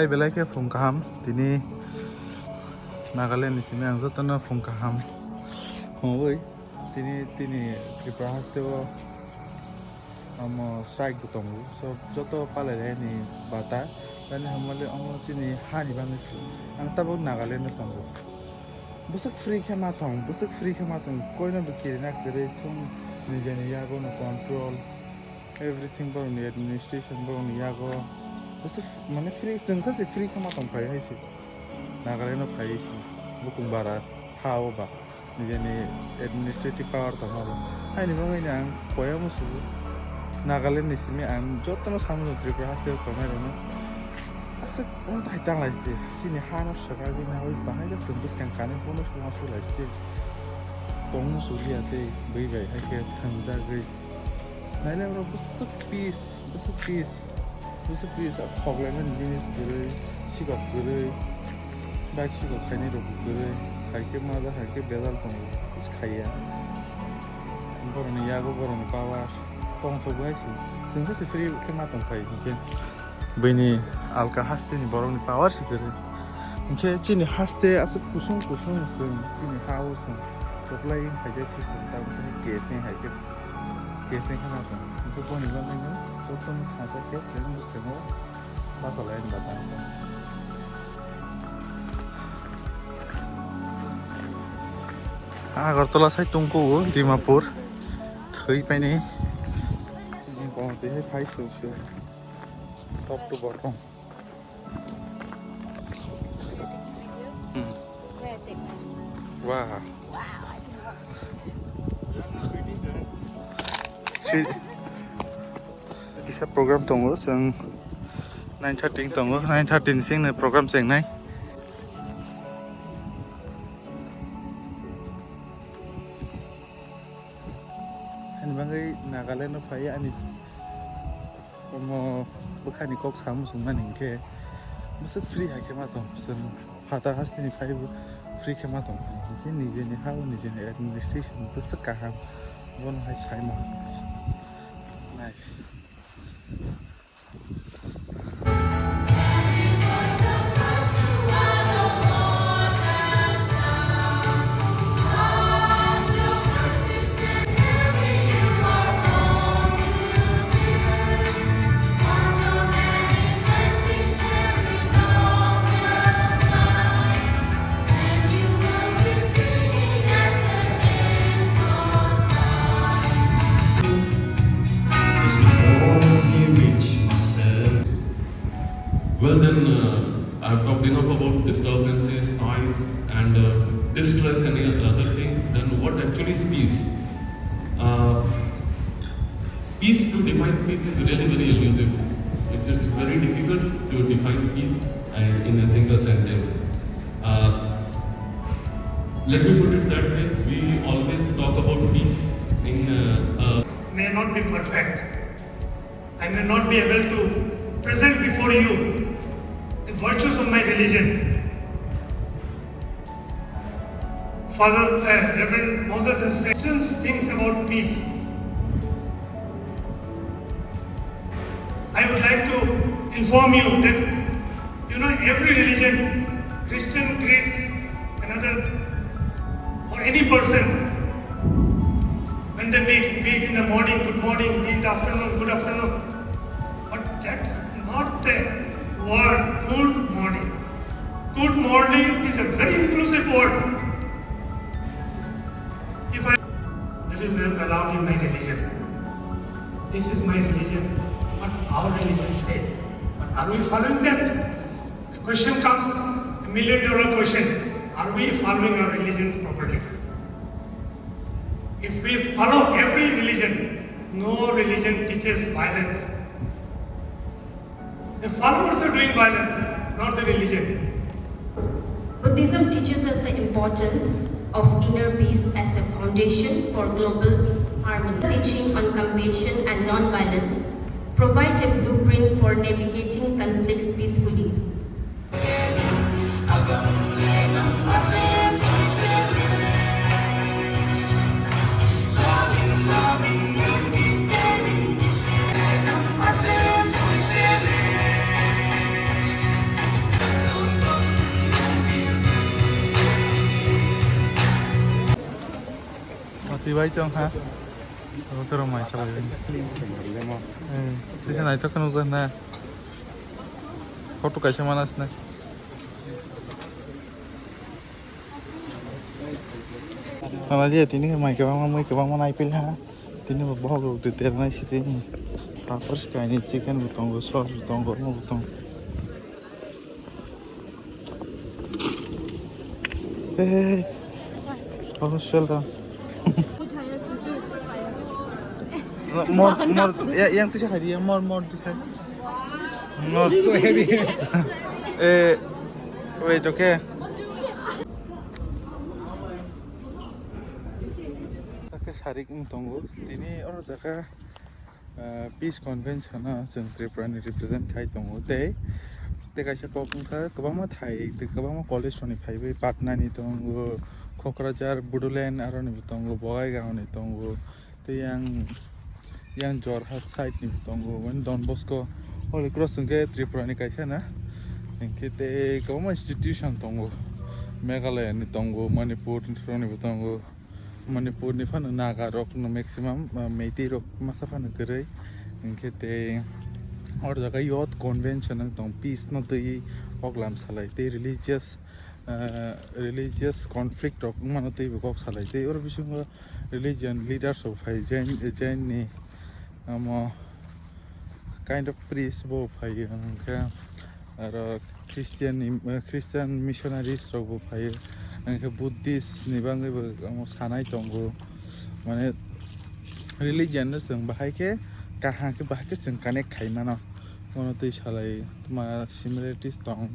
Belai ke phung kaham tini Nagaland ni sini ang jotno phung kaham hoi tini Tripura haste o amo strike butongu so joto palai ni bata tani hamale amo chini hani bang ang tabo Nagaland tongu busuk free khema thong koina bukiri nak dere chung nijani yago no control everything bro ni administration bro ni yago busuk mane free sengka se free khema thong pai hai si Nagaland no pai si bukung bara hao ba nijani administrative power thong ba hai ni bangai nang koya musu Nagaland ni simi ang jotno samu Tripura haste ko mai ro no asik on tai tang lai ti sini hana saga gi na oi bahai ga sembus kan kan pono suma su lai ti tong su lia te bai bai hai ke thangja gai nai le ro busuk piece a problem ni jinis gure sigok gure bak sigok khani ro gure khai ke ma da khai ke bedal tong is khaiya boroni yago boroni power tong so bai si singsa se free ke ma tong khai ji bini alka haste ni borok ni power sikere inke chini haste asa kusung sung chini hau sung kwplai haje sing ta ni gesing haje gesing kana ta ko boni ba ni so ton haja ke sing semo ba sa lain ba ta Agartala sai tungku Dimapur thoi pai ni ni ko te phai so top to bottom. Wow. Isa program tunggu sang 9:30 tunggu 9:30 sing na program sing nai. Ani bangai Nagaland no phai ani como bwkha ni kok samu sungma ningke busuk free ha kema tong sun father haste ni phai free kema tong ke nije ni hau nije ni administration busuk kaham bon hai sai ma nice Well then, I've talked enough about disturbances, noise and distress and other things. Then what actually is peace? Peace, to define peace is really very elusive. It's very difficult to define peace in a single sentence. Let me put it that way. We always talk about peace in... may not be perfect. I may not be able to present before you the virtues of my religion. Father Reverend Moses has said things about peace. I would like to inform you that every religion, Christian greets another or any person when they meet, be it in the morning, good morning, be it in the afternoon, good afternoon. But that's not the word good morning. Good morning is a very inclusive word. That is not allowed in my religion. This is my religion, what our religion says. But are we following that? The question comes, $1 million question. Are we following our religion properly? If we follow every religion, no religion teaches violence. The followers are doing violence, not the religion. Buddhism teaches us the importance of inner peace as the foundation for global harmony. Teaching on compassion and non-violence provide a blueprint for navigating conflicts peacefully. Siwai chong ha. Aku ke rumah salah ini. Dia naik tu kan uzan na. Foto kaisa manas na. Kalau dia tini mai ke bang mana ipil ha. Tini bawa guru tu terna isi tini. Apa sih kain ini chicken butong, sauce butong, goreng butong. Oh, shelter. More, yang tu siapa dia? More tu siapa? More. So heavy. Wait, okay. Taka sarik tunggu. Ini orang jaka peace convention na jeng Tripura ni represent kai tunggu. Te kaisa kokung ka kabama thai, te kabama college ni phai be Patna ni tunggu, Kokrajhar, Bodoland aro ni tunggu, Bogaigaon ni tunggu. Te yang Jorhat side ni tunggu, when Don Bosco Holy Cross ke Tripura ni kaisa na. Engke te kabama institution tunggu. Nagaland ni tunggu, Manipur ni tunggu. Manipur ni fan naga rokno maximum meiti rok masa fan gerai engke te or jaga youth convention ang tong peace no tei oglam salai te religious conflict rok mano tei bokok salai te or bisungo religion leaders of hai jain ni amo kind of priest bo phai angka aro Christian missionaries rok bo phai angke Buddhist ni bangai bo sanai tonggo mane religion na jeng bahai ke kahang ke bahai ke jeng connect khai mano mono tei salai tuma similarities tong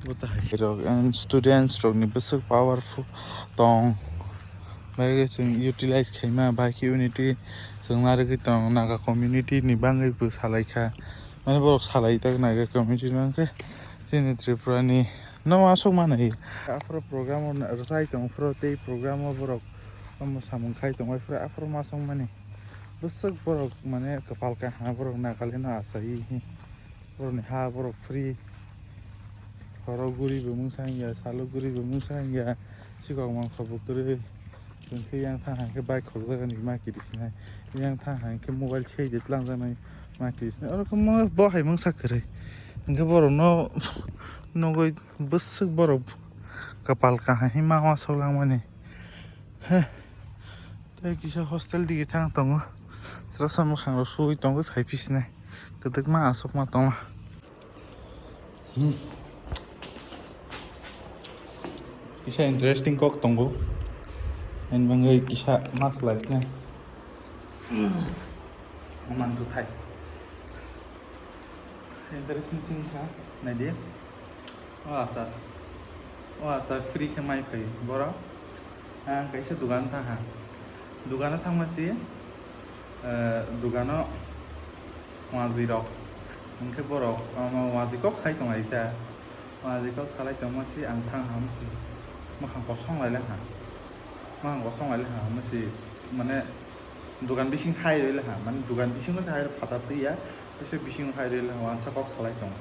bota hai and students rok ni busuk powerful tong bai jeng utilize khai ma bahai ke unity jeng nare ke tong naga community ni bangai bo salai kha mane borok salai tak naga community nangke Chini Tripura ni no masuk mana ya? Afro program on rasai tong afro tei program borok kamu samung kai tong afro masuk mana? Busuk borok mana kepal kah borok Nagaland asai borok ni ha borok free borok guri bumung sang ya salu guri bumung sang ya sikok mang kabuk guri jengke yang thang ke bike khol jaga ni ma kidisna yang thang ke mobile chei ditlang jana ma kidisna or kamu bo hai mung sakre engke borok no nukgui busuk borok kapal kah hima masuk lang mana? Te kisa hostel di thang tongo serasa mukhang ro sui tongo 5 piece na ketek ma asok ma tongo kisa interesting kok tongo and bangai kisa mas lice na man tu thai interesting thing ha na dia wah sir free ke mai pai bora kaisa dugan tha ha dugana thangmasi dugano wazi rok engke borok wazi kok sai tongai ta wazi kok salai tongmasi ang thang hamsi makhang kosong laila ha masi mane dugan bising hai rela ha man dugan bising ko sai phata tiya ese bising hai rela wansa kok salai tong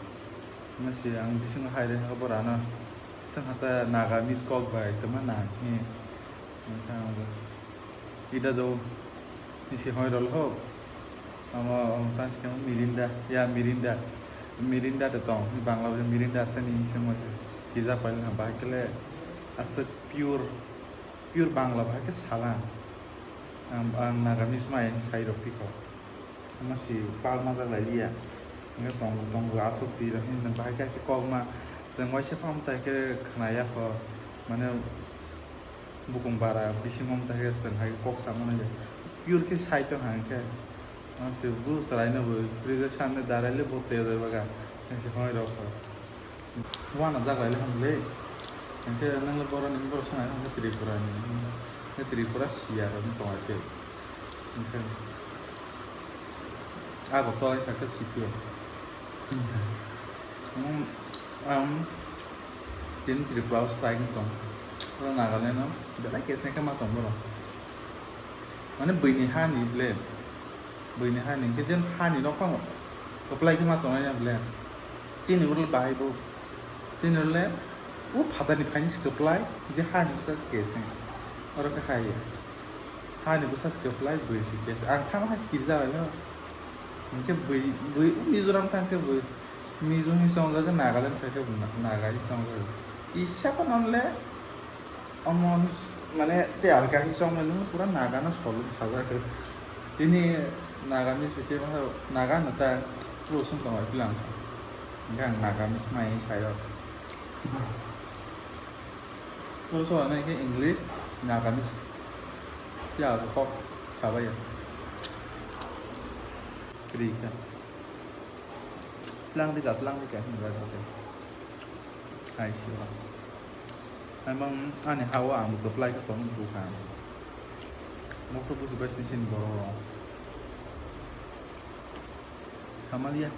masi ang bising hai rela borana sanghata naga miskok bai tama na hi sang ida do isi hoi rol ho ama tan skam mirinda de tong bangla mirinda sani isem iza pail na bakle as pure bangla ba ke sala ang naga misma en sai ro piko ama si palma da lalia nga tong asuk ti ra hin ba ka ke kogma sengwai se pam ta ke khnaya kho mane bukung bara bisingom ta ke sen hai kok samana je pure ke sai to han ke se bu sarai na bu freezer samne darale bote de baga se hoi ro kho wana da gaile hamle ente nang boro ning boro sana ne Tripura ni Tripura siar ni to ate ente ago to ai sakit sipio tin Tripura strike tong ro Nagaland no Belai ke sen ka ma tong boro mane bini hani ble bini hani ke jen hani no pang kwplai ke ma tong ai ble tin urul bai bo tin urle u phata ni phani kwplai je hani sa ke sen oro ka hai Hani busas kwplai bui sikes. Ang tham ha kizla lo. Ke bui Mizoram tang ke bui. Mizo hi song da Nagaland ke naga hi song lo. Isha pa nonle amo মানে তে Alka hi song manu pura naga na solo saga ke. Tini Nagamese vite ma naga nata pro sung kamai bilang. Gang Nagamese mai sai lo. Pro so na ke English Nagamese. Ya ko khaba ya. Free ka. Lang di ka hin ra ta. Hai siwa. Emang aneh hawa am kwplai ka tong su khan. Mok to busu best chin borok. Hamalia.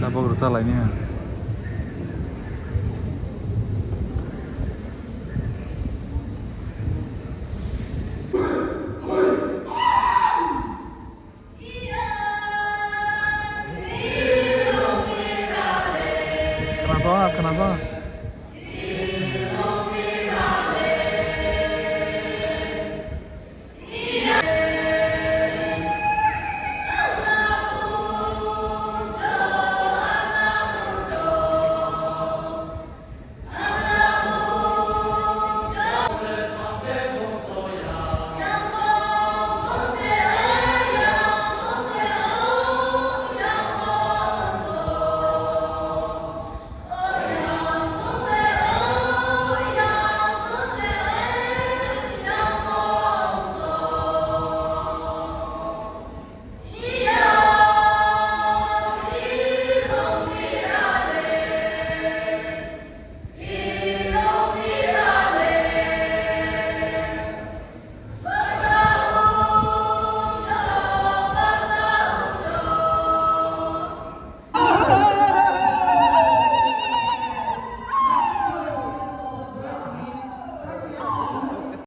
Apa urusan lainnya? Kenapa?